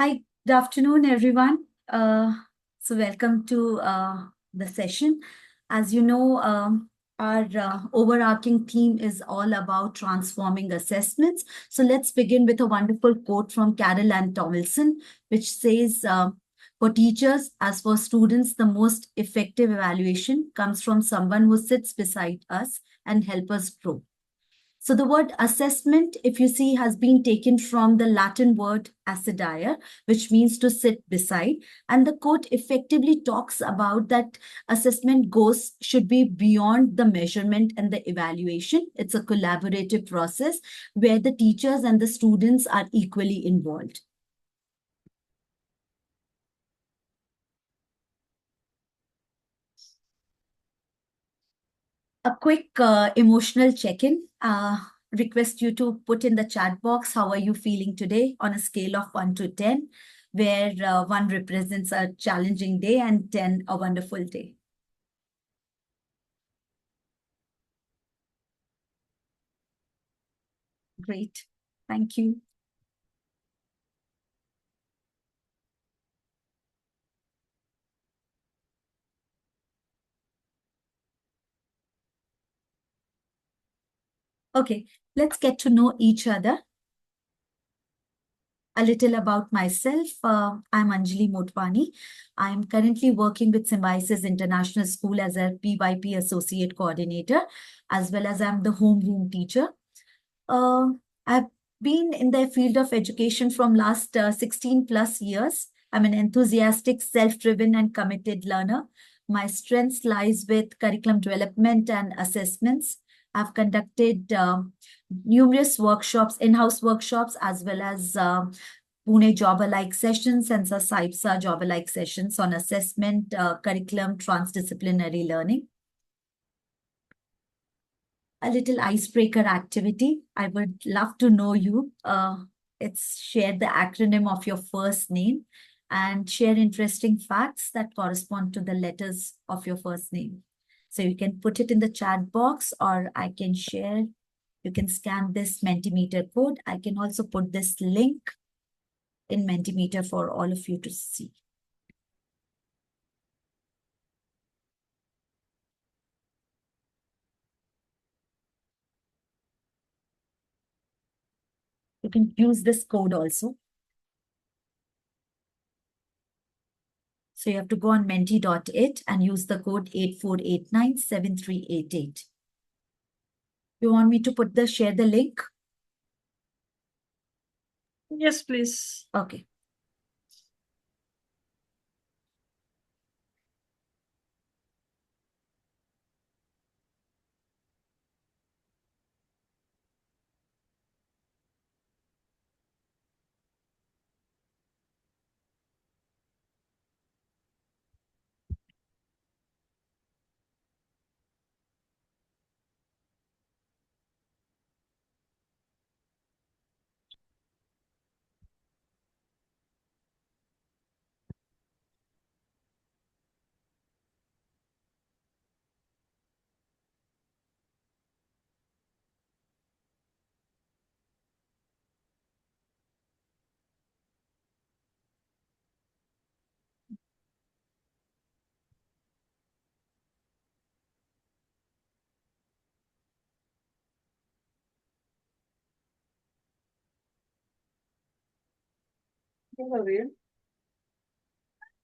Hi, good afternoon, everyone. Welcome to the session. As you know, our overarching theme is all about transforming assessments. So let's begin with a wonderful quote from Carol Ann Tomlinson, which says, for teachers, as for students, the most effective evaluation comes from someone who sits beside us and help us grow. So the word assessment, if you see, has been taken from the Latin word assidia, which means to sit beside. And the quote effectively talks about that assessment should be beyond the measurement and the evaluation. It's a collaborative process where the teachers and the students are equally involved. A quick emotional check-in. Request you to put in the chat box, how are you feeling today on a scale of 1 to 10, where 1 represents a challenging day and 10 a wonderful day. Great. Thank you. Okay, let's get to know each other. A little about myself. I'm Anjali Motwani. I'm currently working with Symbiosis International School as a PYP Associate Coordinator, as well as I'm the homeroom teacher. I've been in the field of education from last 16 plus years. I'm an enthusiastic, self-driven and committed learner. My strengths lies with curriculum development and assessments. I've conducted numerous workshops, in-house workshops, as well as Pune Job-alike sessions and SAIPSA Job-alike sessions on assessment, curriculum, transdisciplinary learning. A little icebreaker activity. I would love to know you. It's share the acronym of your first name and share interesting facts that correspond to the letters of your first name. So you can put it in the chat box or I can share. You can scan this Mentimeter code. I can also put this link in Mentimeter for all of you to see. You can use this code also. So you have to go on menti.it and use the code 84897388. You want me to share the link? Yes, please. Okay.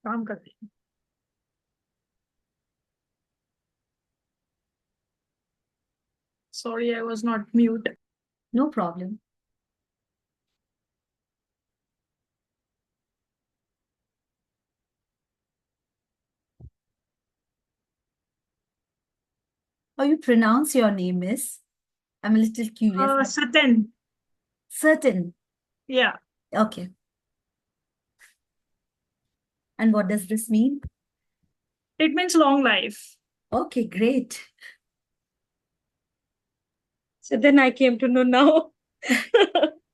काम करते हैं. Sorry, I was not mute. No problem. How you pronounce your name is? I'm a little curious. Certain. Certain. Yeah. Okay. And what does this mean? It means long life. Okay, great. So then I came to know now.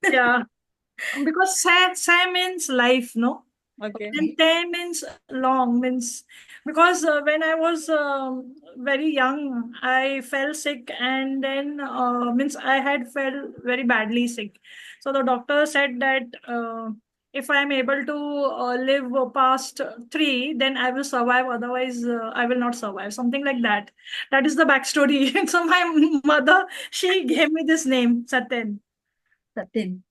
Yeah. Because sa means life, no? Okay. And te means long, means because when I was very young, I fell sick and then means I had felt very badly sick. So the doctor said that if I am able to live past 3, then I will survive. Otherwise, I will not survive. Something like that. That is the backstory. So my mother, she gave me this name, Satin. Satin.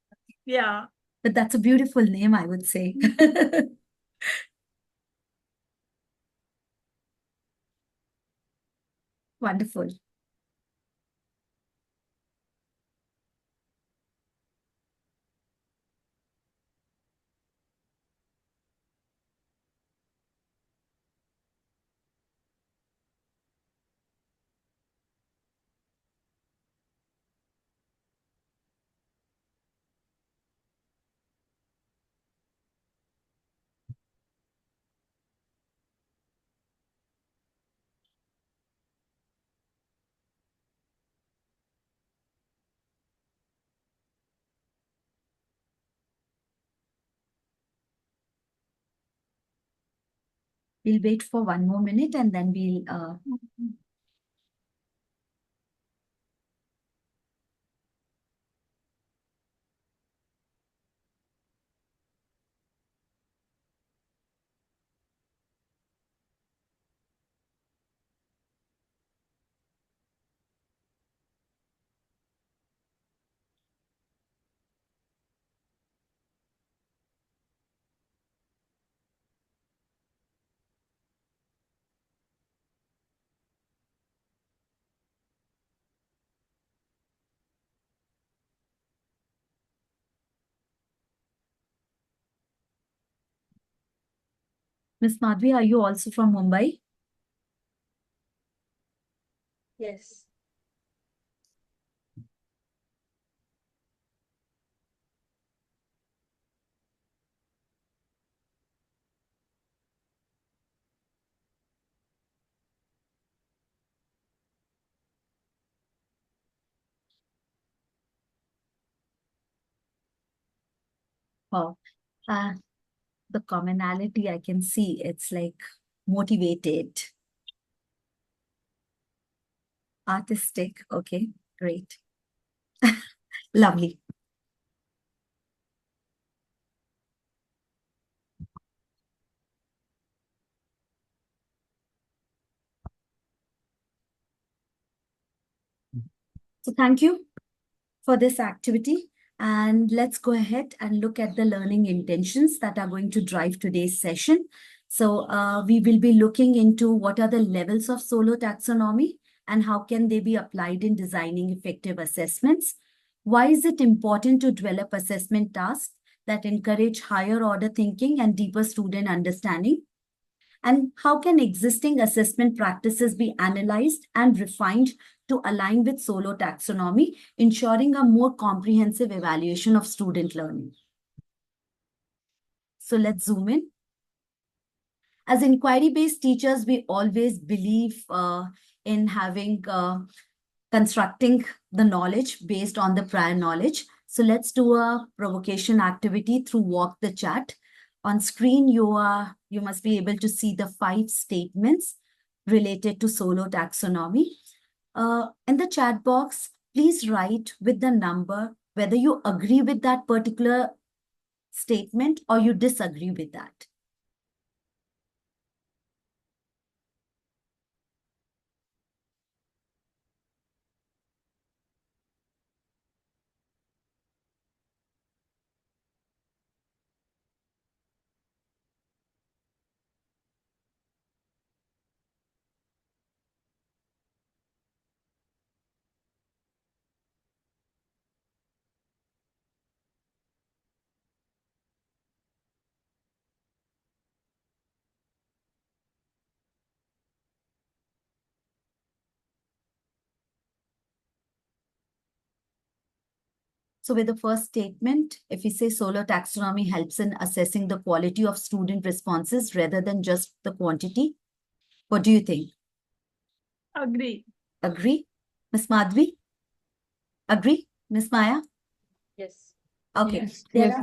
Yeah. But that's a beautiful name, I would say. Wonderful. We'll wait for 1 more minute and then we'll Miss Madhvi, are you also from Mumbai? Yes. Wow. The commonality I can see, it's like motivated, artistic. Okay, great. Lovely. So thank you for this activity. And let's go ahead and look at the learning intentions that are going to drive today's session. So we will be looking into what are the levels of solo taxonomy and how can they be applied in designing effective assessments. Why is it important to develop assessment tasks that encourage higher order thinking and deeper student understanding? And how can existing assessment practices be analyzed and refined to align with SOLO taxonomy, ensuring a more comprehensive evaluation of student learning? So let's zoom in. As inquiry-based teachers, we always believe in having constructing the knowledge based on the prior knowledge. So let's do a provocation activity through Walk the Chat. On screen, you must be able to see the 5 statements related to SOLO taxonomy. In the chat box, please write with the number whether you agree with that particular statement or you disagree with that. So with the first statement, if we say SOLO taxonomy helps in assessing the quality of student responses rather than just the quantity, what do you think? Agree. Agree? Ms. Madhvi? Agree? Ms. Maya? Yes. Okay. Yes.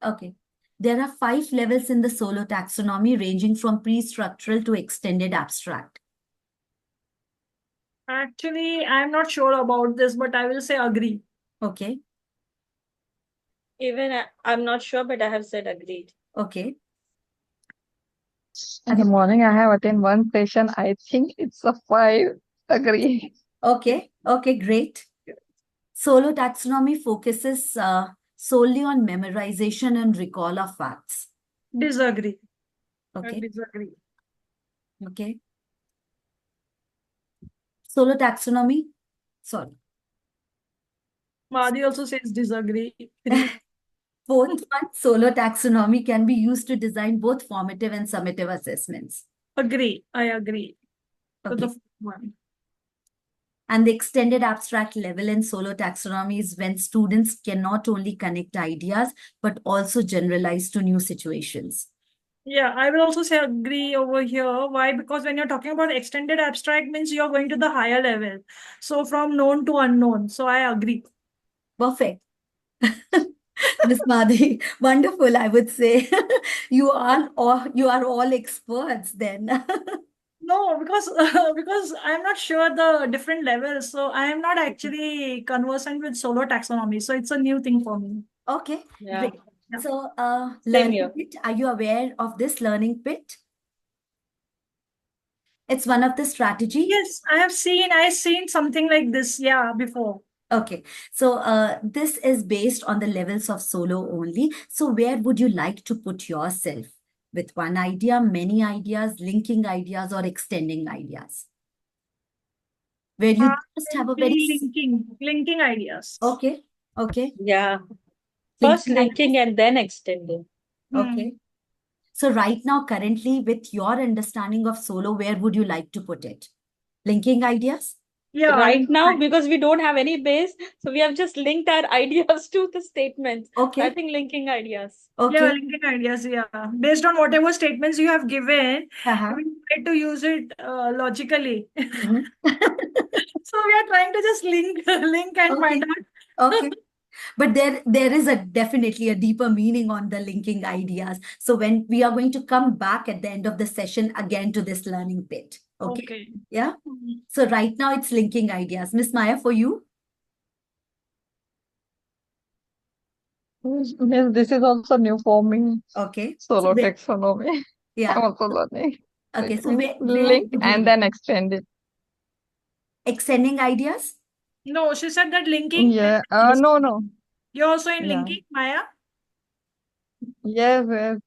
Okay. There are 5 levels in the SOLO taxonomy ranging from pre-structural to extended abstract. Actually, I'm not sure about this, but I will say agree. Okay. I'm not sure, but I have said agreed. Okay. In the morning, I have attended one session. I think it's a 5. Agree. Okay. Okay, great. Solo taxonomy focuses solely on memorization and recall of facts. Disagree. I Okay. disagree. Okay. Solo taxonomy. Sorry. Madhi also says disagree. 3. Fourth one, solo taxonomy can be used to design both formative and summative assessments. Agree. I agree. So the Okay. fourth one. And the extended abstract level in solo taxonomy is when students can not only connect ideas, but also generalize to new situations. Yeah, I will also say agree over here. Why? Because when you're talking about extended abstract means you're going to the higher level. So from known to unknown. So I agree. Perfect. Miss Madhi, wonderful, I would say. You are all experts then. No, because because I'm not sure the different levels. So I am not actually conversant with solo taxonomy. So it's a new thing for me. Okay, Yeah. great. Yeah. So, Same learning here. pit, are you aware of this learning pit? It's one of the strategy. Yes, I've seen something like this, yeah, before. Okay, so this is based on the levels of solo only. So where would you like to put yourself? With one idea, many ideas, linking ideas, or extending ideas? Where you I just will have a very... be linking ideas. Okay, okay. Yeah. First Linking linking ideas. and then extending. Okay. So right now, currently, with your understanding of solo, where would you like to put it? Linking ideas? Yeah, Right now, because we don't have any base, so we have just linked our ideas to the statements. So I Okay, think linking ideas. yeah, okay. linking ideas, yeah. Based on whatever statements you have given, Uh-huh. we try to use it logically. Mhm. So we are trying to just link and find Okay, out. okay. But there is definitely a deeper meaning on the linking ideas. So when we are going to come back at the end of the session again to this learning bit. Okay. Okay. Yeah. So right now it's linking ideas. Miss Maya, for you? Yes, this is also new for me. Okay. Solo taxonomy. I'm Yeah. also learning. Okay. It So means where link would you and like? then extend it. Extending ideas? No, she said that linking. Yeah. No. You're also in Yeah. linking, Maya? Yes.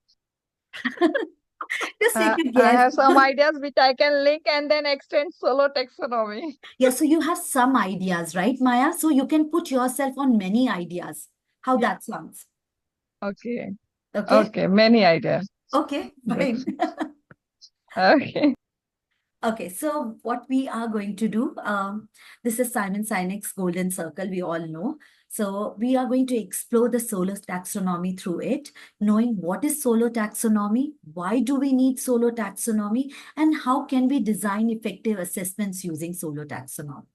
Just take a I guess. have some ideas which I can link and then extend solo taxonomy. Yeah, so you have some ideas, right, Maya? So you can put yourself on many ideas. How Yeah. that sounds? Okay. Okay. Okay. Many ideas. Okay, Good. fine. Okay. Okay, so what we are going to do, this is Simon Sinek's Golden Circle, we all know. So we are going to explore the solo taxonomy through it, knowing what is solo taxonomy, why do we need solo taxonomy, and how can we design effective assessments using solo taxonomy.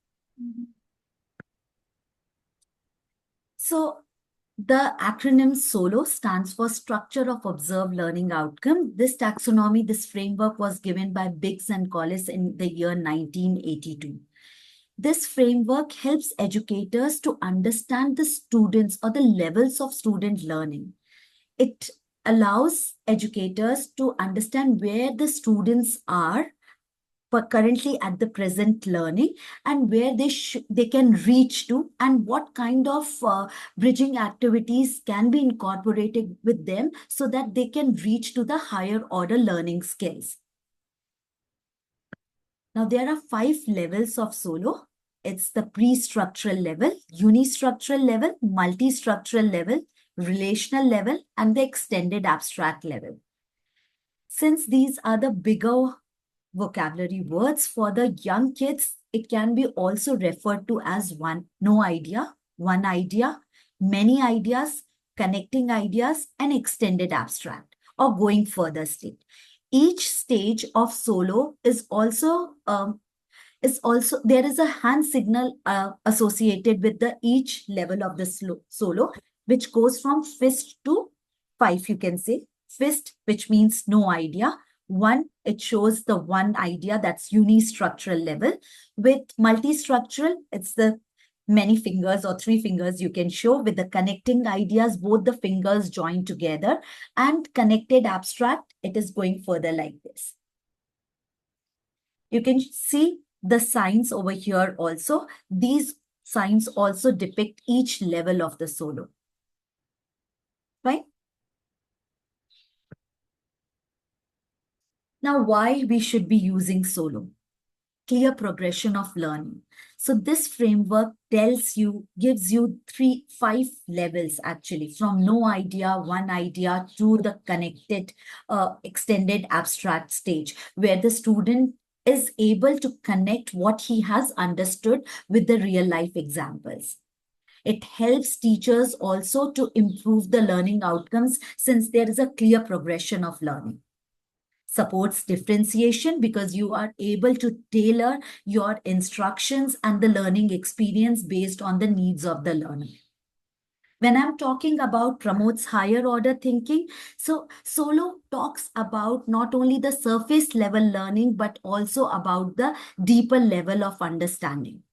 So the acronym SOLO stands for Structure of Observed Learning Outcome. This taxonomy, this framework was given by Biggs and Collis in the year 1982. This framework helps educators to understand the students or the levels of student learning. It allows educators to understand where the students are but currently at the present learning and where they can reach to and what kind of bridging activities can be incorporated with them so that they can reach to the higher order learning skills. Now there are 5 levels of solo. It's the pre-structural level, unistructural level, multi-structural level, relational level, and the extended abstract level. Since these are the bigger vocabulary words for the young kids, it can be also referred to as no idea, one idea, many ideas, connecting ideas, and extended abstract or going further state. Each stage of solo is also there is a hand signal associated with the each level of the solo, which goes from fist to 5, you can say. Fist, which means no idea. 1, it shows the one idea, that's unistructural level. With multistructural, it's the many fingers or 3 fingers you can show with the connecting ideas, both the fingers joined together, and connected abstract, it is going further like this. You can see the signs over here also. These signs also depict each level of the solo. Right? Now, why we should be using solo? Clear progression of learning. So this framework tells you, gives you 5 levels actually, from no idea, one idea to the connected, extended abstract stage, where the student is able to connect what he has understood with the real life examples. It helps teachers also to improve the learning outcomes since there is a clear progression of learning. Supports differentiation because you are able to tailor your instructions and the learning experience based on the needs of the learner. When I'm talking about promotes higher order thinking, so solo talks about not only the surface level learning, but also about the deeper level of understanding.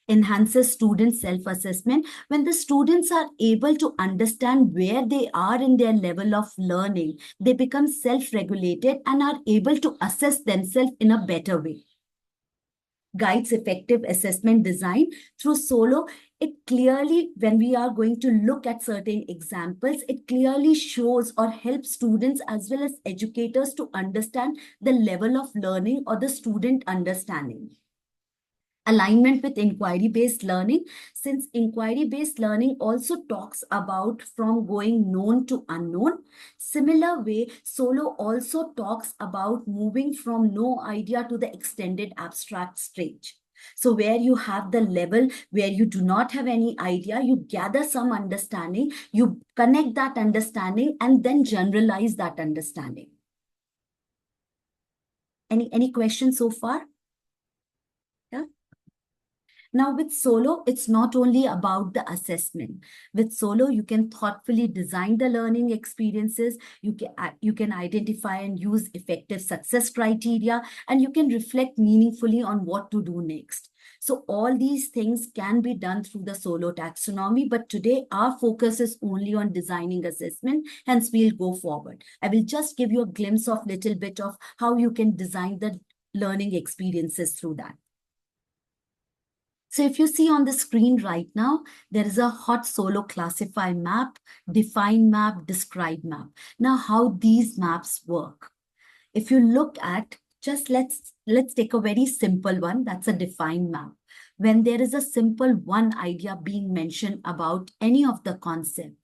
Enhances student self-assessment. When the students are able to understand where they are in their level of learning, they become self-regulated and are able to assess themselves in a better way. Guides effective assessment design through solo. It clearly, when we are going to look at certain examples, it clearly shows or helps students as well as educators to understand the level of learning or the student understanding. Alignment with inquiry-based learning, since inquiry-based learning also talks about from going known to unknown. Similar way, solo also talks about moving from no idea to the extended abstract stage. So where you have the level where you do not have any idea, you gather some understanding, you connect that understanding and then generalize that understanding. Any questions so far? Yeah. Now with solo, it's not only about the assessment. With solo, you can thoughtfully design the learning experiences. You can identify and use effective success criteria, and you can reflect meaningfully on what to do next. So all these things can be done through the solo taxonomy, but today our focus is only on designing assessment, hence we'll go forward. I will just give you a glimpse of little bit of how you can design the learning experiences through that. So if you see on the screen right now, there is a hot solo classify map, define map, describe map. Now how these maps work. If you look at, just let's take a very simple one, that's a define map. When there is a simple one idea being mentioned about any of the concept,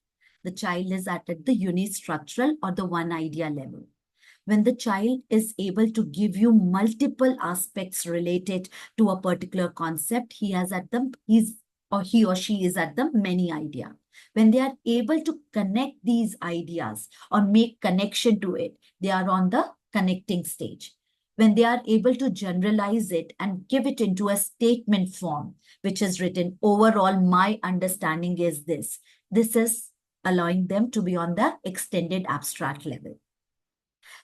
the child is at the unistructural or the one idea level. When the child is able to give you multiple aspects related to a particular concept, he or she is at the many idea. When they are able to connect these ideas or make connection to it, they are on the connecting stage. When they are able to generalize it and give it into a statement form, which is written, overall, my understanding is this. This is allowing them to be on the extended abstract level.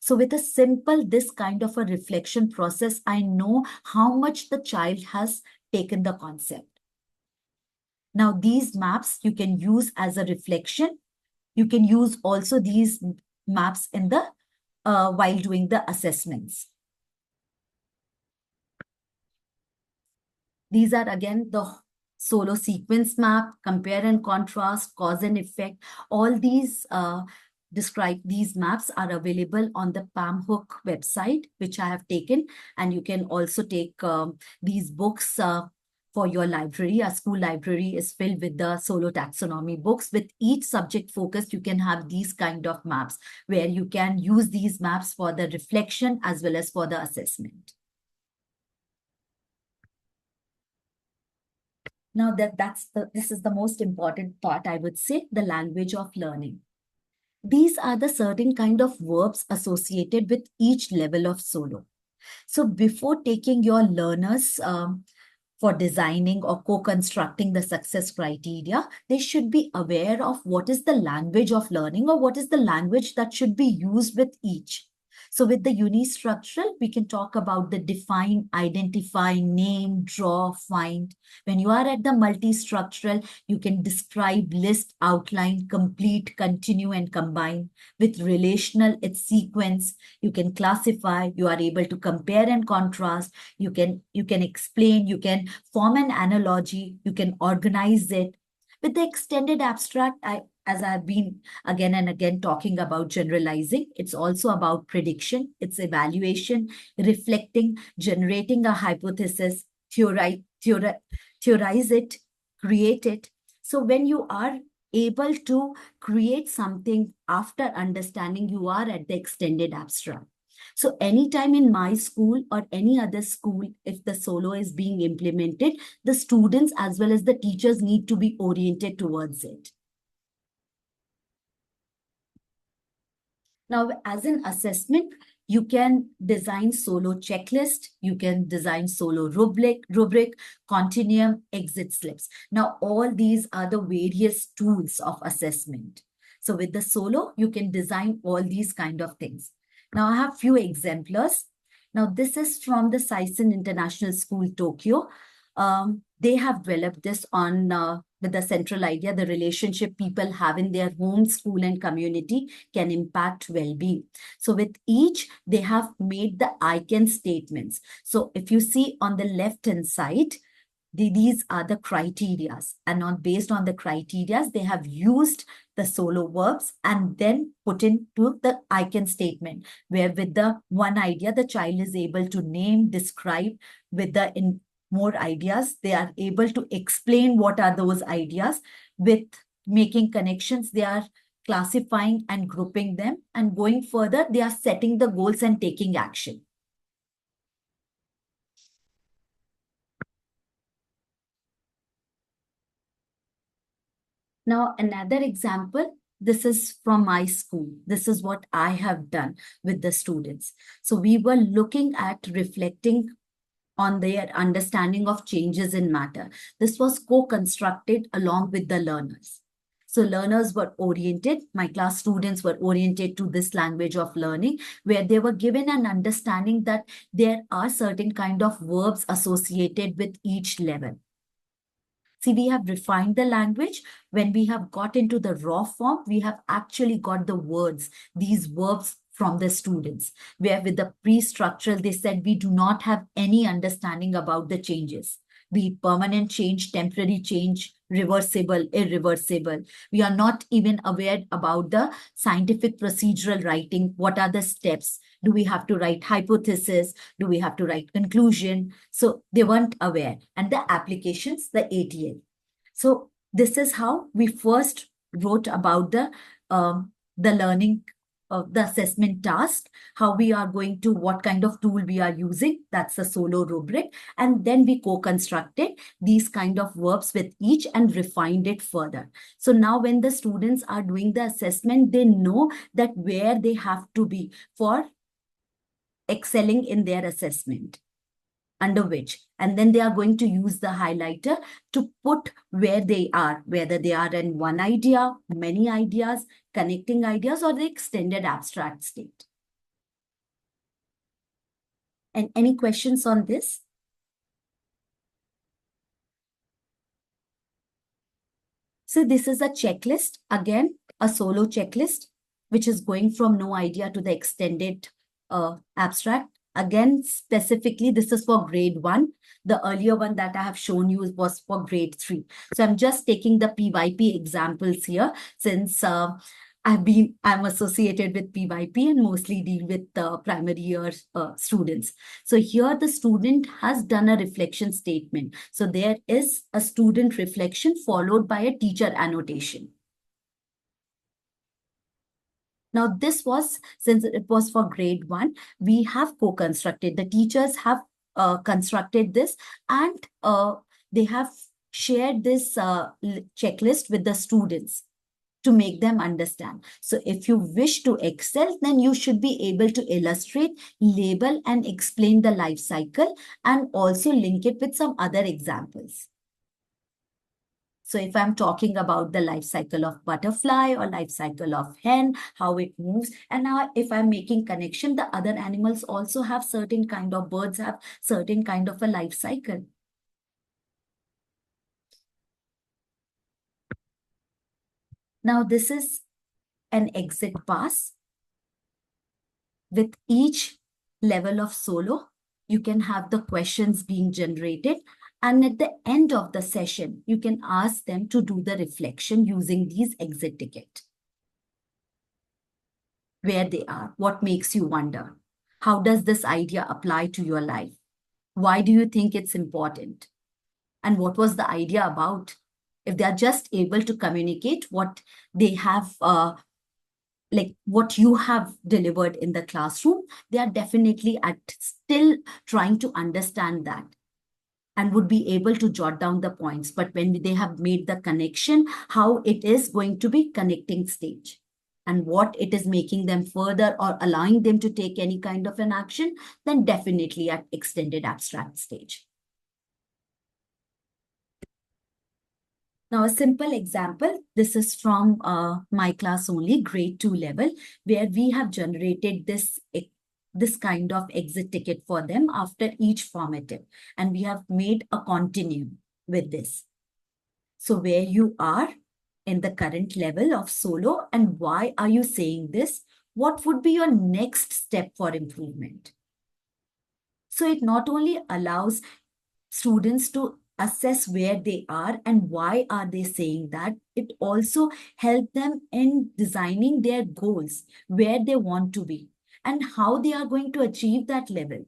So with a simple, this kind of a reflection process, I know how much the child has taken the concept. Now, these maps you can use as a reflection. You can use also these maps in the while doing the assessments. These are again the solo sequence map, compare and contrast, cause and effect. All these these maps are available on the PAMHook website, which I have taken. And you can also take these books for your library. Our school library is filled with the solo taxonomy books. With each subject focus, you can have these kind of maps where you can use these maps for the reflection as well as for the assessment. Now this is the most important part, I would say, the language of learning. These are the certain kind of verbs associated with each level of solo. So before taking your learners for designing or co-constructing the success criteria, they should be aware of what is the language of learning or what is the language that should be used with each. So with the unistructural, we can talk about the define, identify, name, draw, find. When you are at the multistructural, you can describe, list, outline, complete, continue, and combine. With relational, it's sequence. You can classify, you are able to compare and contrast. You can explain, you can form an analogy, you can organize it. With the extended abstract, as I've been again and again talking about generalizing, it's also about prediction, it's evaluation, reflecting, generating a hypothesis, theorize it, create it. So when you are able to create something after understanding, you are at the extended abstract. So anytime in my school or any other school, if the solo is being implemented, the students as well as the teachers need to be oriented towards it. Now, as an assessment, you can design solo checklist, you can design solo rubric, continuum, exit slips. Now, all these are the various tools of assessment. So with the solo, you can design all these kind of things. Now, I have few exemplars. Now, this is from the Saisen International School, Tokyo. They have developed this on with the central idea, the relationship people have in their home, school, and community can impact well-being. So with each, they have made the I can statements. So if you see on the left-hand side, these are the criterias, and based on the criterias, they have used the solo verbs and then put into the I can statement, where with the one idea, the child is able to name, describe. With the more ideas, they are able to explain what are those ideas. With making connections, they are classifying and grouping them, and going further, they are setting the goals and taking action. Now, another example, this is from my school. This is what I have done with the students. So we were looking at reflecting on their understanding of changes in matter. This was co-constructed along with the learners. So learners were oriented, my class students were oriented to this language of learning, where they were given an understanding that there are certain kind of verbs associated with each level. See, we have refined the language. When we have got into the raw form, we have actually got the words, these verbs from the students, where with the pre-structural, they said we do not have any understanding about the changes, be it permanent change, temporary change, reversible, irreversible. We are not even aware about the scientific procedural writing. What are the steps? Do we have to write hypothesis? Do we have to write conclusion? So they weren't aware. And the applications, the ATL. So this is how we first wrote about the learning of the assessment task, how we are going to, what kind of tool we are using. That's the solo rubric. And then we co-constructed these kind of verbs with each and refined it further. So now when the students are doing the assessment, they know that where they have to be for excelling in their assessment, under which, and then they are going to use the highlighter to put where they are, whether they are in one idea, many ideas, connecting ideas, or the extended abstract state. And any questions on this? So this is a checklist, again, a solo checklist, which is going from no idea to the extended abstract. Again, specifically, this is for grade 1. The earlier one that I have shown you was for grade 3. So I'm just taking the PYP examples here, since I'm associated with PYP and mostly deal with primary year students. So here the student has done a reflection statement. So there is a student reflection followed by a teacher annotation. Now this was, since it was for grade 1, we have co-constructed. The teachers have constructed this, and they have shared this checklist with the students to make them understand. So if you wish to excel, then you should be able to illustrate, label, and explain the life cycle, and also link it with some other examples. So if I'm talking about the life cycle of butterfly or life cycle of hen, how it moves, and now if I'm making connection, the other animals also have certain kind of, birds have certain kind of a life cycle. Now this is an exit pass. With each level of solo, you can have the questions being generated. And at the end of the session, you can ask them to do the reflection using these exit ticket. Where they are, what makes you wonder? How does this idea apply to your life? Why do you think it's important? And what was the idea about? If they are just able to communicate what they have, like what you have delivered in the classroom, they are definitely still trying to understand that and would be able to jot down the points. But when they have made the connection, how it is going to be connecting stage and what it is making them further or allowing them to take any kind of an action, then definitely at extended abstract stage. Now, a simple example, this is from my class only, grade 2 level, where we have generated this kind of exit ticket for them after each formative. And we have made a continuum with this. So where you are in the current level of solo and why are you saying this? What would be your next step for improvement? So it not only allows students to assess where they are and why are they saying that, it also helps them in designing their goals, where they want to be and how they are going to achieve that level.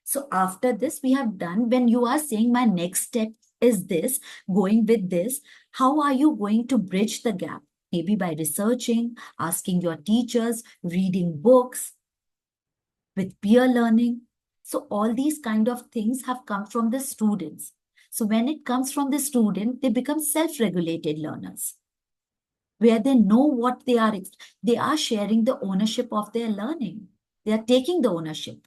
So after this, we have done, when you are saying my next step is this, going with this, how are you going to bridge the gap? Maybe by researching, asking your teachers, reading books, with peer learning. So all these kind of things have come from the students. So when it comes from the student, they become self-regulated learners, where they know what they are sharing the ownership of their learning. They are taking the ownership.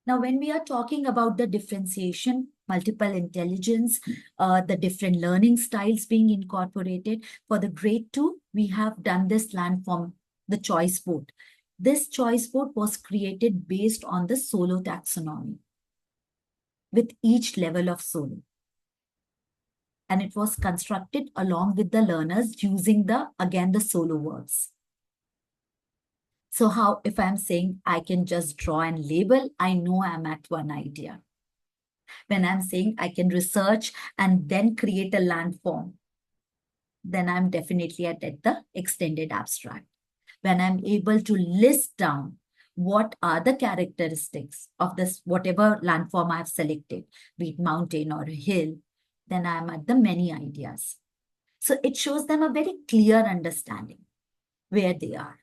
Now, when we are talking about the differentiation, multiple intelligence, the different learning styles being incorporated, for the grade 2, we have done this landform, the choice board. This choice board was created based on the SOLO taxonomy with each level of solo. And it was constructed along with the learners using again, the solo words. So how, if I'm saying I can just draw and label, I know I'm at one idea. When I'm saying I can research and then create a landform, then I'm definitely at the extended abstract. When I'm able to list down what are the characteristics of this, whatever landform I've selected, be it mountain or a hill, then I'm at the many ideas. So it shows them a very clear understanding where they are.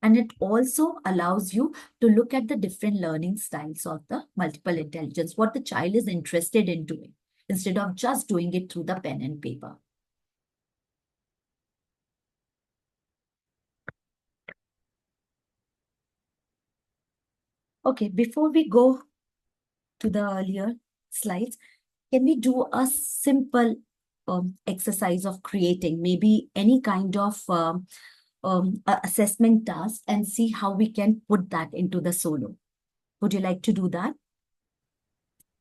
And it also allows you to look at the different learning styles of the multiple intelligence, what the child is interested in doing, instead of just doing it through the pen and paper. Okay, before we go to the earlier slides, can we do a simple exercise of creating maybe any kind of assessment task and see how we can put that into the solo? Would you like to do that?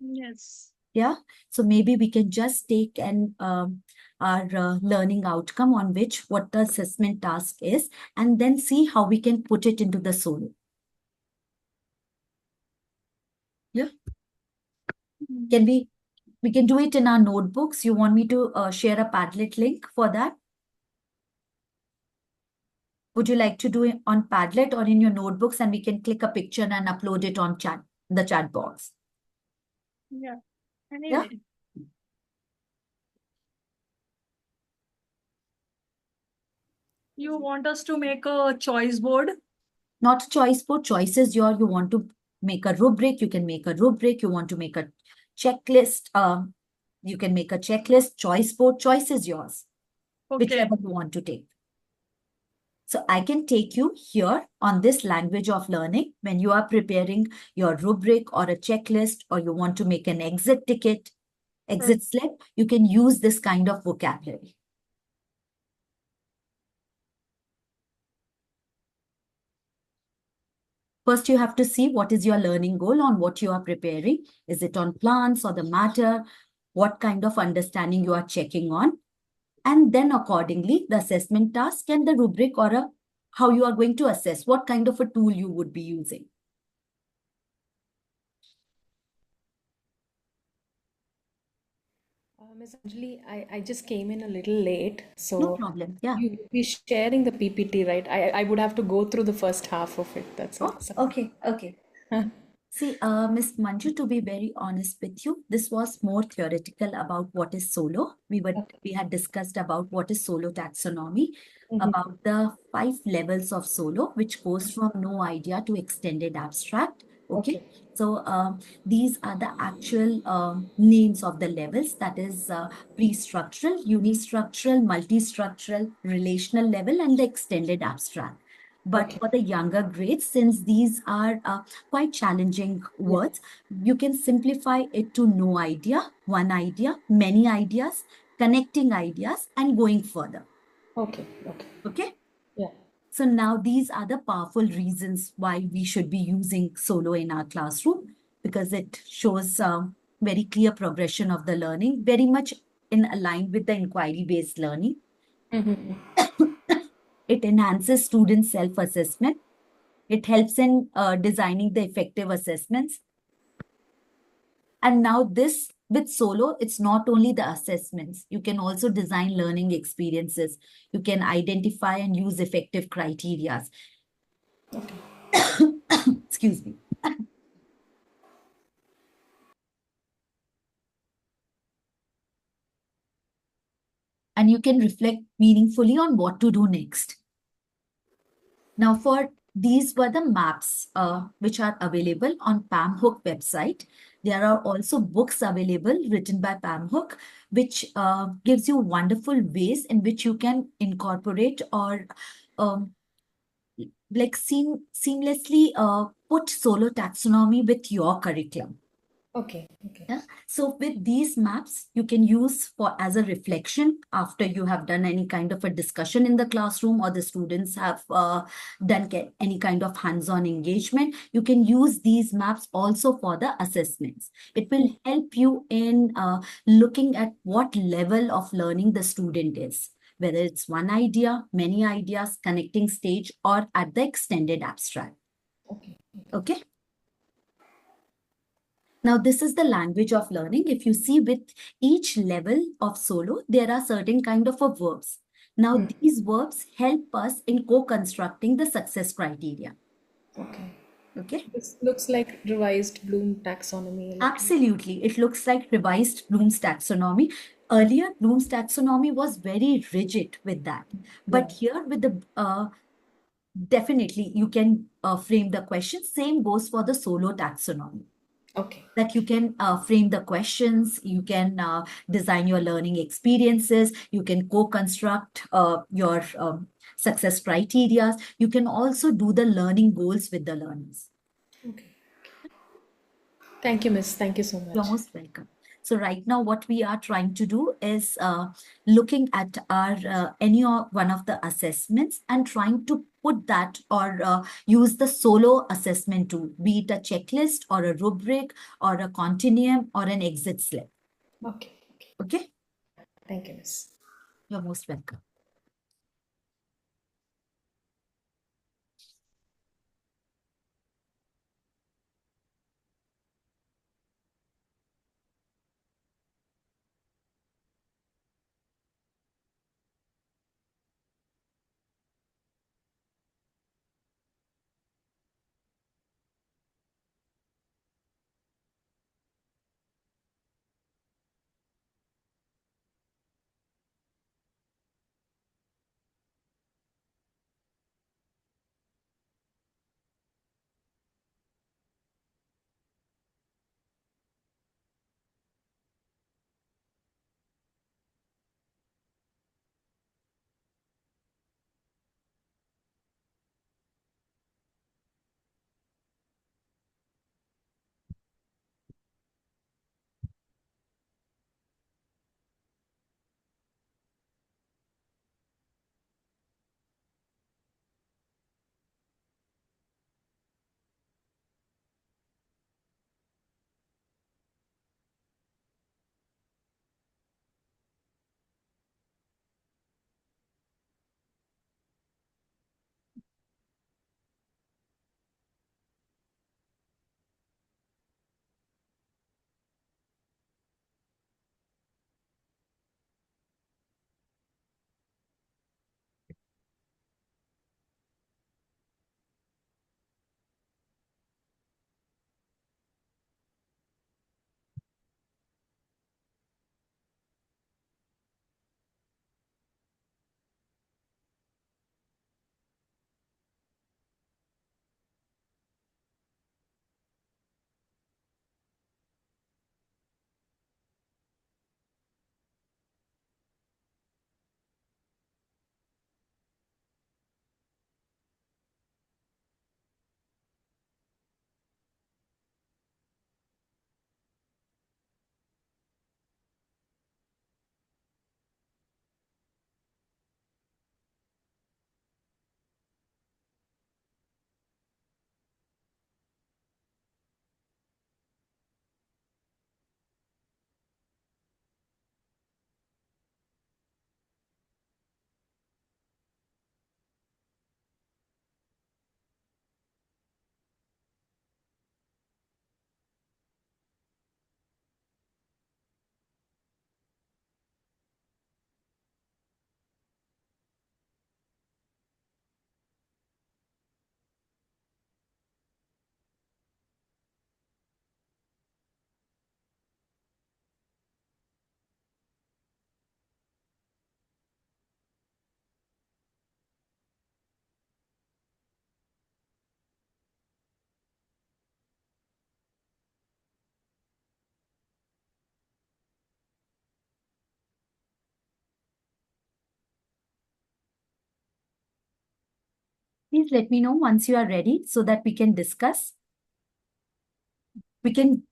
Yes. Yeah. So maybe we can just take our learning outcome on which what the assessment task is, and then see how we can put it into the solo. Yeah. Can we can do it in our notebooks. You want me to share a Padlet link for that? Would you like to do it on Padlet or in your notebooks, and we can click a picture and upload it on the chat box? Yeah. Yeah. Anyway. You want us to make a choice board? Not a choice board. Choice is yours. You want to make a rubric, you can make a rubric. You want to make a checklist, you can make a checklist. Choice board, choice is yours. Okay. Whichever you want to take. So I can take you here on this language of learning when you are preparing your rubric or a checklist, or you want to make an exit ticket, exit slip, you can use this kind of vocabulary. First, you have to see what is your learning goal on what you are preparing. Is it on plants or the matter? What kind of understanding you are checking on? And then accordingly, the assessment task and the rubric, or how you are going to assess, what kind of a tool you would be using. Ms. Anjali, I just came in a little late, No so problem. Yeah. you'll be sharing the PPT, right? I would have to go through the first half of it. That's all. Oh, okay. Okay. See, Miss Manju, to be very honest with you, this was more theoretical about what is solo. We had discussed about what is solo taxonomy, about the 5 levels of solo, which goes from no idea to extended abstract. Okay. Okay. So these are the actual names of the levels, that is pre-structural, unistructural, multi-structural, relational level, and the extended abstract. But Okay. for the younger grades, since these are quite challenging words, you can simplify it to no idea, one idea, many ideas, connecting ideas, and going further. Okay. Okay. Okay. Yeah. So now these are the powerful reasons why we should be using solo in our classroom, because it shows very clear progression of the learning, very much in line with the inquiry-based learning. It enhances student self-assessment. It helps in designing the effective assessments. And now this with solo, it's not only the assessments. You can also design learning experiences. You can identify and use effective criteria. Excuse me. And you can reflect meaningfully on what to do next. Now, for these were the maps which are available on Pam Hook website. There are also books available written by Pam Hook, which gives you wonderful ways in which you can incorporate or um, like seamlessly put solo taxonomy with your curriculum. Okay. Okay. Yeah. So with these maps, you can use for as a reflection after you have done any kind of a discussion in the classroom, or the students have done any kind of hands-on engagement. You can use these maps also for the assessments. It will help you in looking at what level of learning the student is, whether it's one idea, many ideas, connecting stage, or at the extended abstract. Okay. Okay. Now, this is the language of learning. If you see with each level of solo, there are certain kind of verbs. Now, these verbs help us in co-constructing the success criteria. Okay. Okay. This looks like revised Bloom taxonomy a little. Absolutely. It looks like revised Bloom's taxonomy. Earlier, Bloom's taxonomy was very rigid with that. But here with the, definitely you can frame the question. Same goes for the solo taxonomy. Okay. That you can frame the questions, you can design your learning experiences, you can co-construct your success criteria. You can also do the learning goals with the learners. Okay. Thank you, Miss. Thank you so much. You're most welcome. So right now, what we are trying to do is looking at our one of the assessments and trying to put that or use the solo assessment tool, be it a checklist or a rubric or a continuum or an exit slip. Okay. Okay? Thank you, Miss. You're most welcome. Please let me know once you are ready so that we can discuss. We can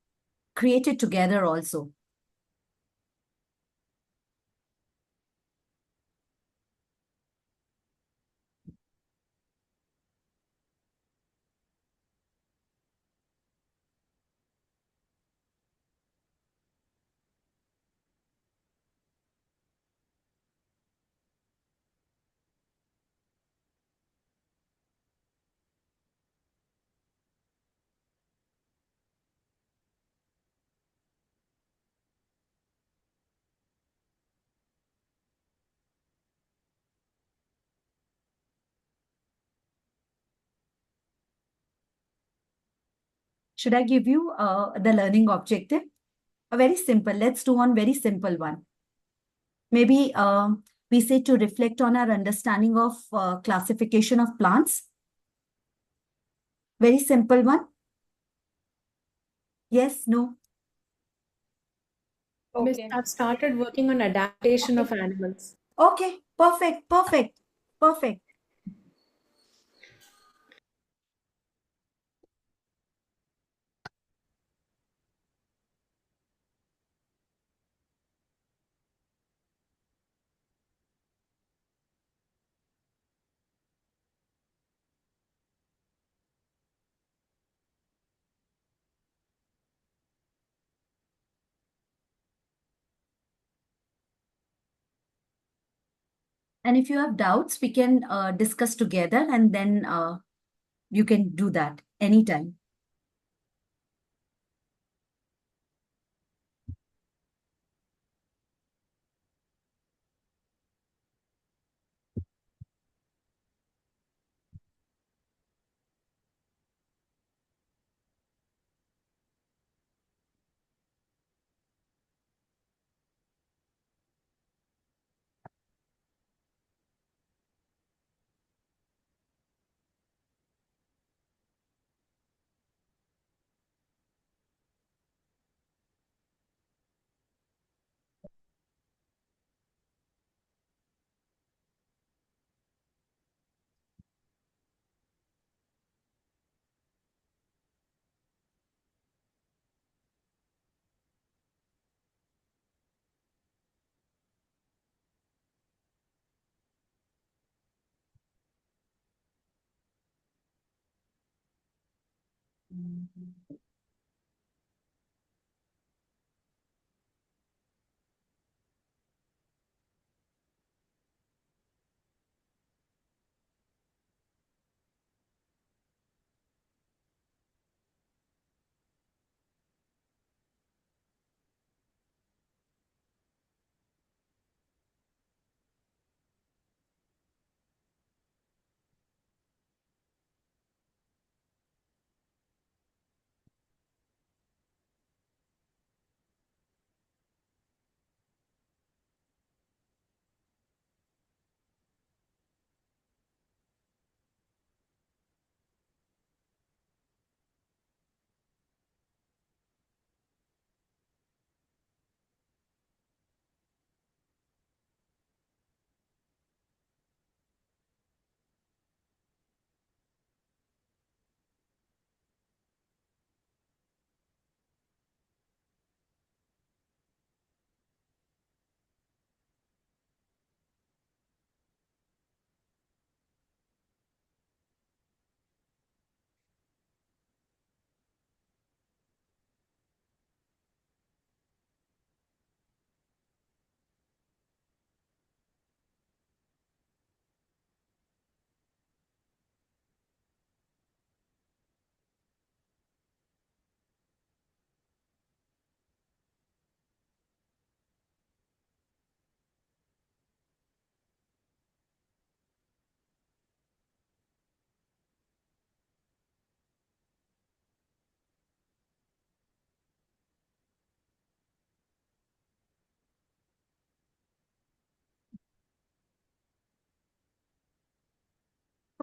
create it together also. Should I give you the learning objective? A very simple. Let's do one very simple one. Maybe we say to reflect on our understanding of classification of plants. Very simple one. Yes, no. Miss, Okay. I've started working on adaptation of animals. Okay, perfect, perfect, perfect. And if you have doubts, we can discuss together and then you can do that anytime.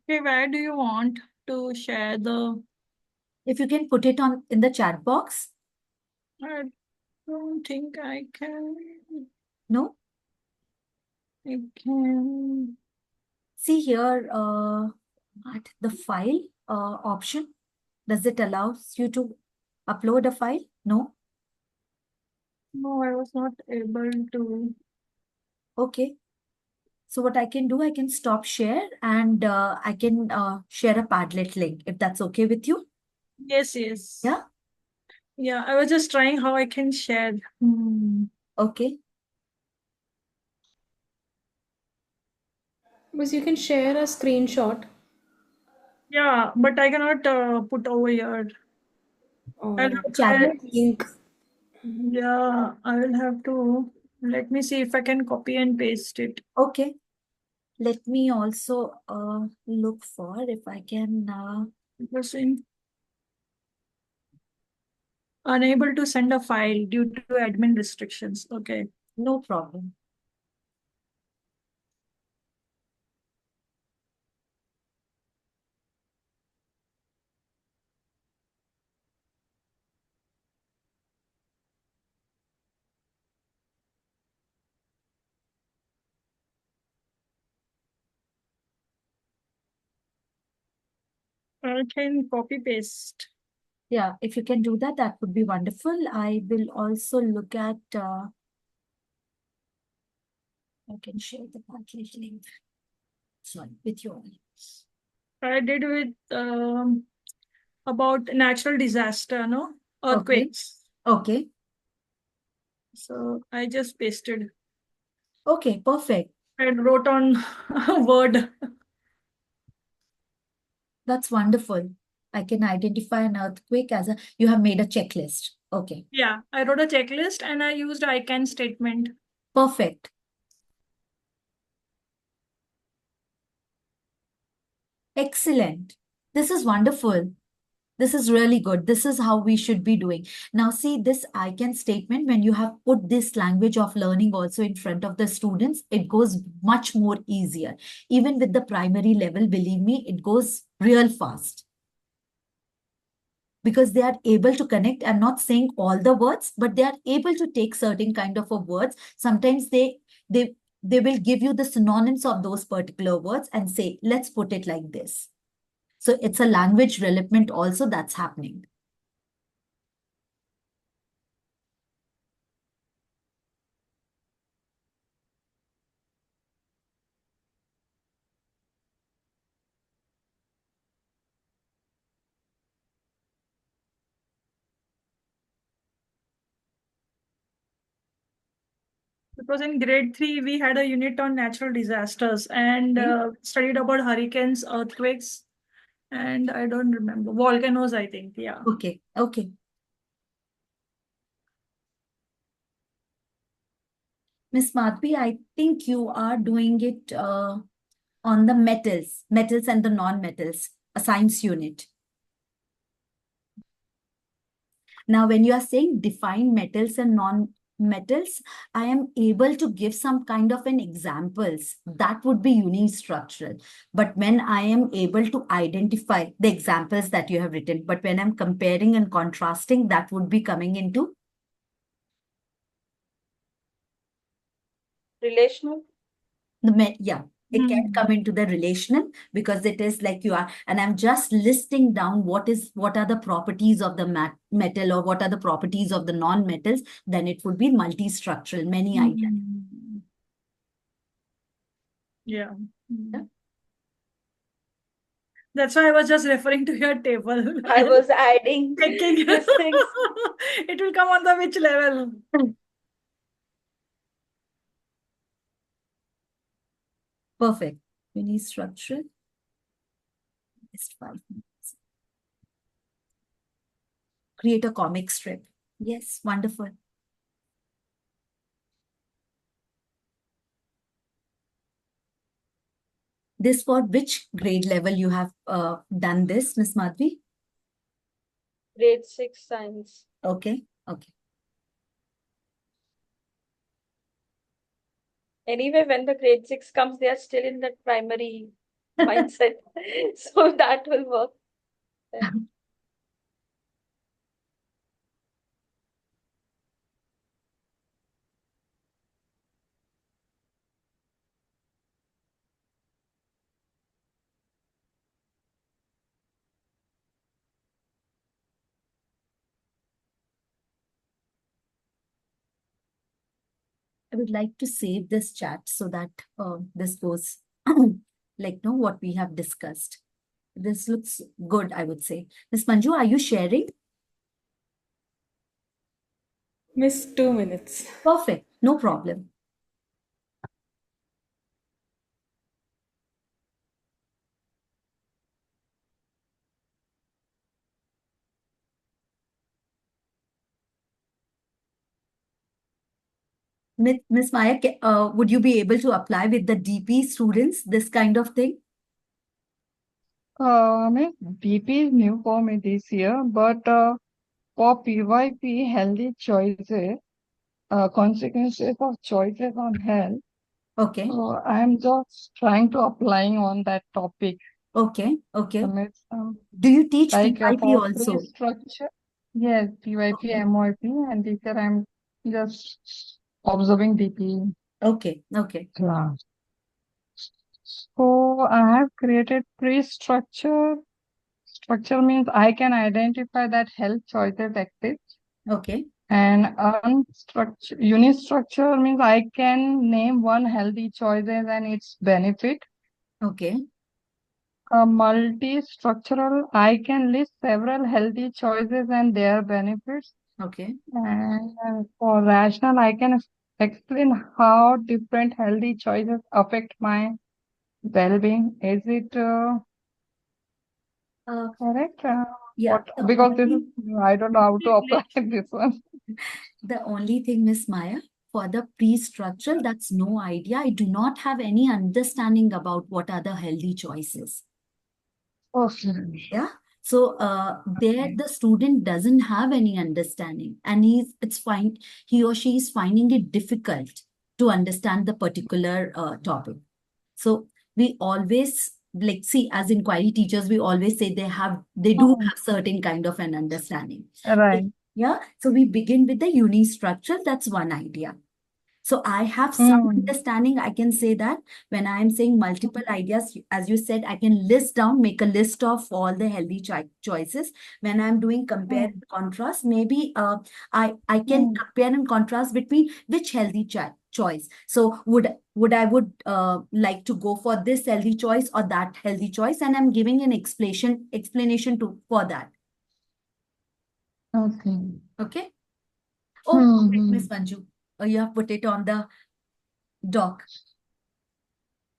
Okay, where do you want to share the? If you can put it on in the chat box. I don't think I can. No? I can. See here, But the file option, does it allow you to upload a file? No? No, I was not able to. Okay. So what I can do, I can stop share and I can share a Padlet link if that's okay with you. Yes, yes. Yeah? Yeah, I was just trying how I can share. Okay. Because you can share a screenshot. Yeah, but I cannot put over here. I'll Oh, have to Chat. try. link. Yeah, I will have to. Let me see if I can copy and paste it. Okay. Let me also look for if I can. Because unable to send a file due to admin restrictions. Okay. No problem. I can copy paste. Yeah, if you can do that, that would be wonderful. I will also look at. I can share the Padlet link. Sorry, with you all. I did with about natural disaster, no? Earthquakes. Okay. So I just pasted Okay, perfect. and wrote on Word. That's wonderful. I can identify an earthquake as you have made a checklist. Okay, Yeah, I wrote a checklist and I used I can statement. perfect. Excellent. This is wonderful. This is really good. This is how we should be doing. Now, see this I can statement, when you have put this language of learning also in front of the students, it goes much more easier. Even with the primary level, believe me, it goes real fast. Because they are able to connect. I'm not saying all the words, but they are able to take certain kind of a words. Sometimes they they will give you the synonyms of those particular words and say, let's put it like this. So it's a language development also that's happening. Because in grade 3, we had a unit on natural disasters and studied about hurricanes, earthquakes, and I don't remember. Volcanoes, I think. Yeah. Okay, okay. Miss Madhvi, I think you are doing it on the metals and the non-metals, a science unit. Now, when you are saying define metals and non-metals, I am able to give some kind of an examples. That would be unistructural. But when I am able to identify the examples that you have written, but when I'm comparing and contrasting, that would be coming into Relational. yeah. It can come into the relational because it is like you are, and I'm just listing down what are the properties of the metal or what are the properties of the non-metals, then it would be multi-structural, many ideas. Yeah. Yeah. That's why I was just referring to your table. I was adding Checking. these things. It will come on the which level? Perfect. Unistructural. Just 5 minutes. Create a comic strip. Yes, wonderful. This for which grade level you have done this, Miss Madhvi? Grade 6 science. Okay, okay. Anyway, when the grade 6 comes, they are still in that primary mindset. So that will work. Yeah. I would like to save this chat so that this goes like what we have discussed. This looks good, I would say. Miss Manju, are you sharing? Miss 2 minutes. Perfect. No problem. Miss Maya, would you be able to apply with the DP students this kind of thing? Miss, BP is new for me this year, but for PYP, healthy choices, consequences of choices on health. Okay. So I'm just trying to applying on that topic. Okay. Okay. Miss, Do you teach like PYP for also? pre-structure, yes, PYP, Okay. MYP, and this year I'm just observing DP Okay. Okay. class. So I have created pre-structure. Structure means I can identify that health choices exist. Okay. And unstructured unistructure means I can name one healthy choices and its benefit. Okay. Multi-structural, I can list several healthy choices and their benefits. Okay. And for rational, I can explain how different healthy choices affect my well-being. Is it correct? Yeah. What? Because this is, I don't know how to apply this one. The only thing, Miss Maya, for the pre-structural, that's no idea. I do not have any understanding about what are the healthy choices. Okay. Yeah. So there the student doesn't have any understanding, and it's fine. He or she is finding it difficult to understand the particular topic. So we always like see as inquiry teachers, we always say they do Hmm. have certain kind of an understanding. Right. Yeah. So we begin with the uni structure. That's one idea. So I have some Hmm. understanding. I can say that when I am saying multiple ideas, as you said, I can list down, make a list of all the healthy choices. When I'm doing compare Hmm. and contrast, maybe I can Hmm. compare and contrast between which healthy choice. So would like to go for this healthy choice or that healthy choice, and I'm giving an explanation to for that. Okay. Okay. Oh, perfect, Hmm. Miss Manju. You have put it on the doc.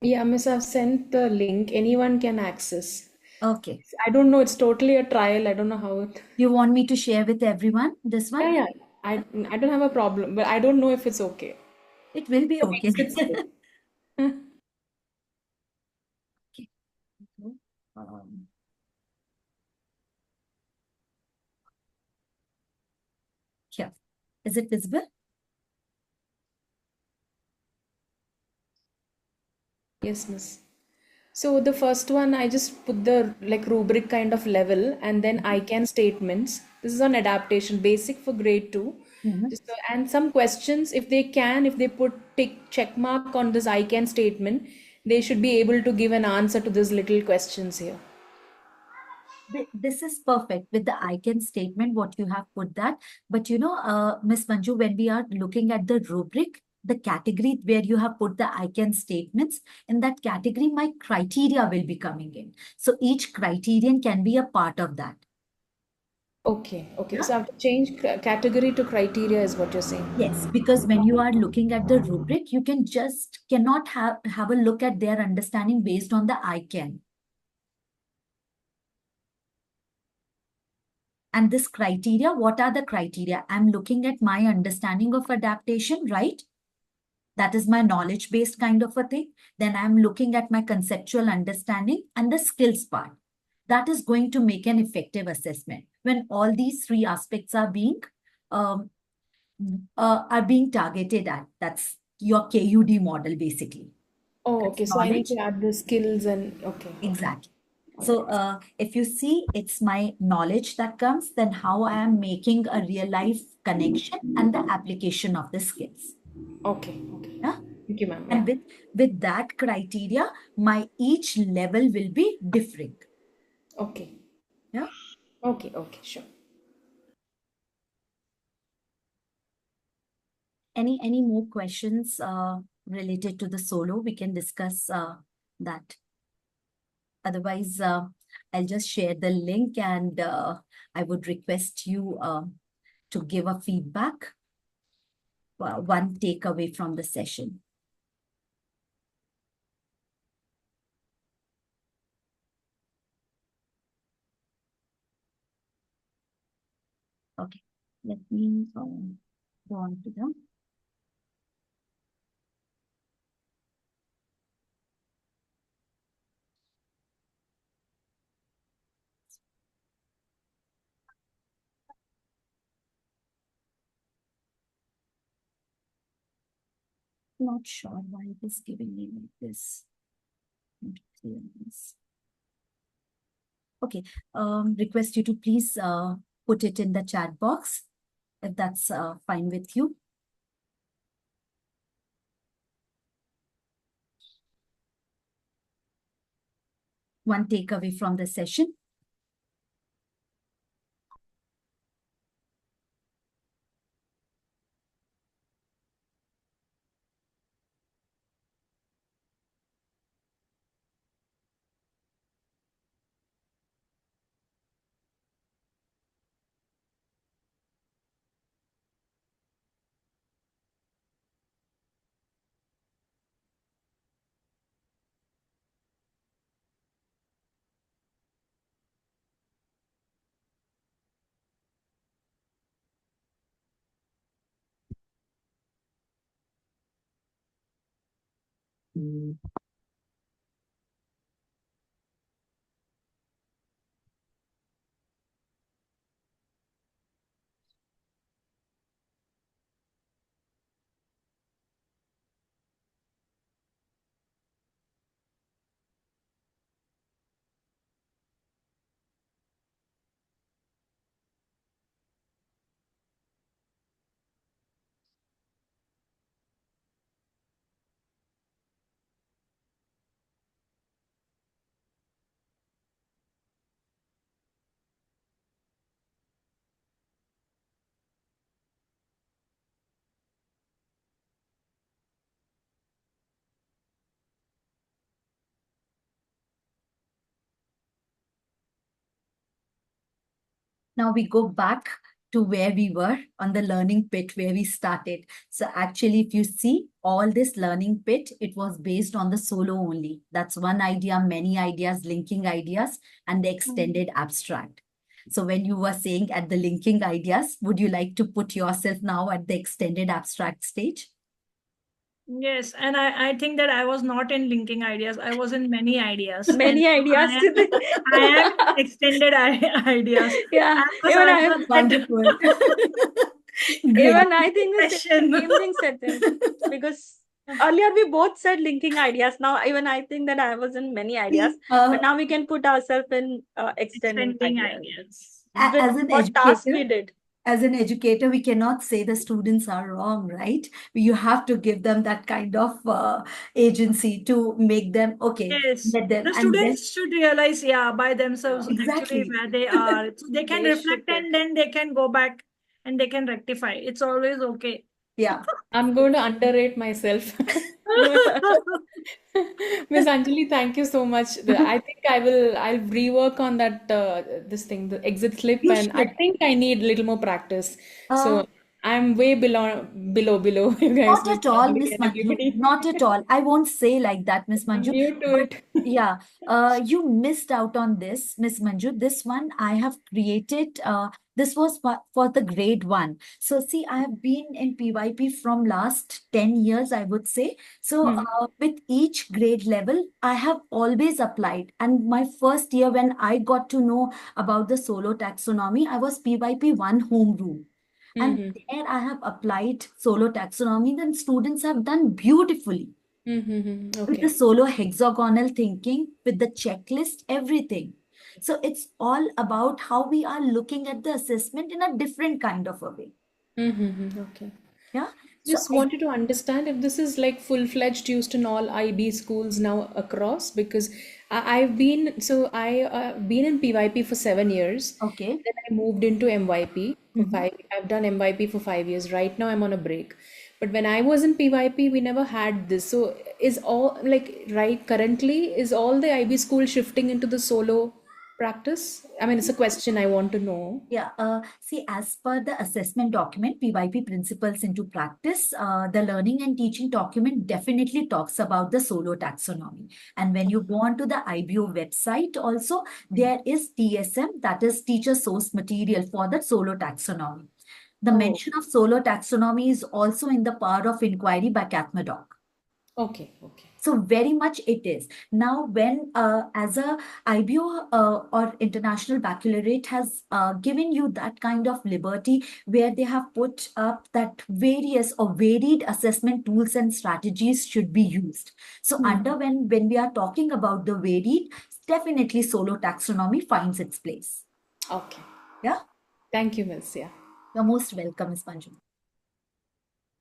Yeah, Miss, I've sent the link. Anyone can access. Okay. I don't know. It's totally a trial. I don't know how it. You want me to share with everyone this one? Yeah, yeah. I don't have a problem, but I don't know if it's okay. It will be For me, okay. it's good. Okay. So, Um, here. Is it visible? Yes, Miss. So the first one, I just put the like rubric kind of level and then I can statements. This is on adaptation, basic for grade two. Mhm. Just and some questions, if they put tick check mark on this I can statement, they should be able to give an answer to these little questions here. This is perfect with the I can statement, what you have put that. But Miss Manju, when we are looking at the rubric, the category where you have put the I can statements, in that category, my criteria will be coming in. So each criterion can be a part of that. Okay, okay. Yeah. So I have to change category to criteria is what you're saying. Yes, because when you are looking at the rubric, you cannot have a look at their understanding based on the I can. And this criteria, what are the criteria? I'm looking at my understanding of adaptation, right? That is my knowledge-based kind of a thing. Then I'm looking at my conceptual understanding and the skills part. That is going to make an effective assessment when all these three aspects um, are being targeted at. That's your KUD model, basically. Oh, That's okay. So I need knowledge. to add the skills and okay, okay. Exactly. All So right. if you see, it's my knowledge that comes, then how I am making a real life connection and the application of the skills. Okay, okay. Yeah. Thank you, ma'am. Yeah. And with that criteria, my each level will be different. Okay. Yeah. Okay, okay, sure. Any more questions related to the solo? We can discuss that. Otherwise, I'll just share the link, and I would request you to give a feedback, one takeaway from the session. Okay, let me go on to the. Not sure why it is giving me like this. Not clear on this. Okay, request you to please put it in the chat box if that's fine with you. One takeaway from the session. Now we go back to where we were on the learning pit where we started. So actually, if you see all this learning pit, it was based on the solo only. That's one idea, many ideas, linking ideas, and the extended abstract. So when you were saying at the linking ideas, would you like to put yourself now at the extended abstract stage? Yes, and I think that I was not in linking ideas. I was in many ideas. Many And ideas. I am in extended ideas. Yeah, I even was I, also that Wonderful. Great. even I think the question. same thing said them, because earlier we both said linking ideas. Now even I think that I was in many ideas, but now we can put ourselves in extending Extending ideas ideas. with As an what task educator, we did. as an educator, we cannot say the students are wrong, right? You have to give them that kind of agency to make them, okay, Yes, let them, the and then students should realize, yeah, by themselves actually exactly, where they are. So they can They should reflect get. and then they can go back and they can rectify. It's always okay. yeah. I'm going to underrate myself. Miss Anjali, thank you so much. I think I'll rework on that this thing, the exit slip, You and I should. think I need a little more practice. Uh, So I'm way below you guys, Not Miss at all, Anjali Miss and Manju. everybody. Not at all. I won't say like that, Miss I'm Manju. new to But it. yeah, you missed out on this, Miss Manju. This one I have created. This was for the grade one. So see, I have been in PYP from last 10 years, I would say. So Hmm. with each grade level, I have always applied. And my first year when I got to know about the solo taxonomy, I was PYP one homeroom. And Mm-hmm. there I have applied solo taxonomy, then students have done beautifully Mm-hmm. with the Okay. solo hexagonal thinking, with the checklist, everything. So it's all about how we are looking at the assessment in a different kind of a way. Mm-hmm. Okay. Yeah. So Just wanted to understand if this is like full-fledged used in all IB schools now across, because I've been been in PYP for 7 years. okay. Then I moved into MYP for Mhm. 5. I've done MYP for 5 years. Right now I'm on a break. But when I was in PYP, we never had this. So is all like right currently, is all the IB school shifting into the solo practice? I mean, it's a question I want to know. Yeah, see, as per the assessment document, PYP Principles into Practice, the learning and teaching document definitely talks about the solo taxonomy. And when you go onto the IBO website also, there is TSM, that is teacher source material for the solo taxonomy. The Oh. mention of solo taxonomy is also in the power of inquiry by Kathmandu. Okay, okay. So very much it is. Now, when as a IBO or International Baccalaureate has given you that kind of liberty where they have put up that various or varied assessment tools and strategies should be used. So under when we are talking about the varied, definitely solo taxonomy finds its place. Okay. Yeah. Thank you, Miss. Yeah. You're most welcome, Ms. Panju.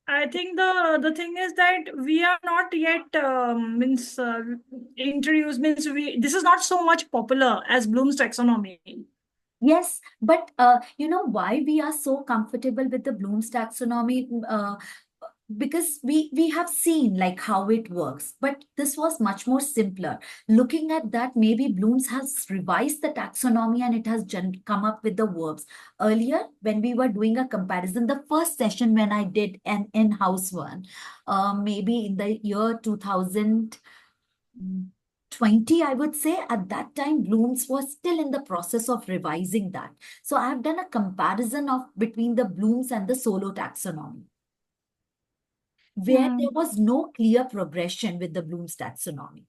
I think the thing is that we are not yet introduced, means this is not so much popular as Bloom's taxonomy. Yes, but you know why we are so comfortable with the Bloom's taxonomy? Because we have seen like how it works, but this was much more simpler. Looking at that, maybe Bloom's has revised the taxonomy and it has come up with the verbs. Earlier, when we were doing a comparison, the first session when I did an in-house one, maybe in the year 2020, I would say, at that time, Bloom's was still in the process of revising that. So I've done a comparison of between the Bloom's and the solo taxonomy, where there was no clear progression with the Bloom's taxonomy.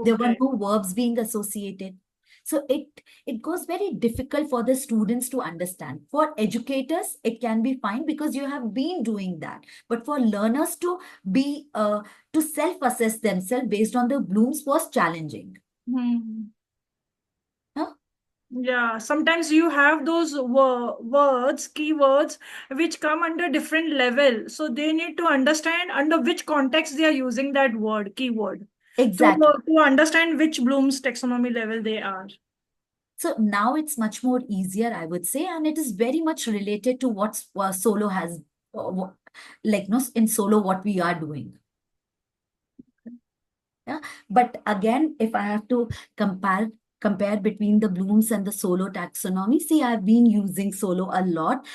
There were no verbs being associated. So it goes very difficult for the students to understand. For educators, it can be fine because you have been doing that. But for learners to be to self-assess themselves based on the Bloom's was challenging. Huh? Yeah, sometimes you have those words, keywords, which come under different level. So they need to understand under which context they are using that word, keyword. Exactly. To understand which Bloom's taxonomy level they are. So now it's much more easier, I would say, and it is very much related to what solo has, like no, in solo what we are doing. Yeah, but again, if I have to compare between the Bloom's and the solo taxonomy, see, I've been using solo a lot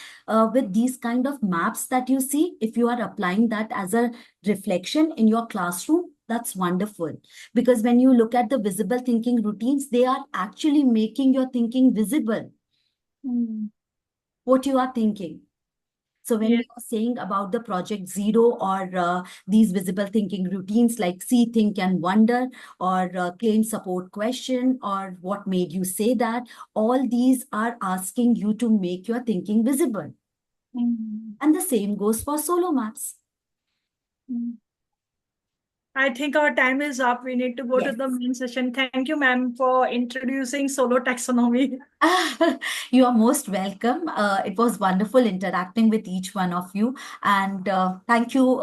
with these kind of maps that you see. If you are applying that as a reflection in your classroom, that's wonderful. Because when you look at the visible thinking routines, they are actually making your thinking visible. What you are thinking. So when we are saying about the project zero or these visible thinking routines like see, think, and wonder, or claim support question, or what made you say that, all these are asking you to make your thinking visible. And the same goes for solo maps. I think our time is up. We need to go to the main session. Thank you, ma'am, for introducing solo taxonomy. You are most welcome. It was wonderful interacting with each one of you. And thank you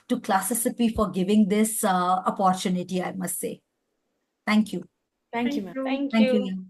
to Classicity for giving this opportunity, I must say. Thank you. Thank you, ma'am. Thank Thank you. you.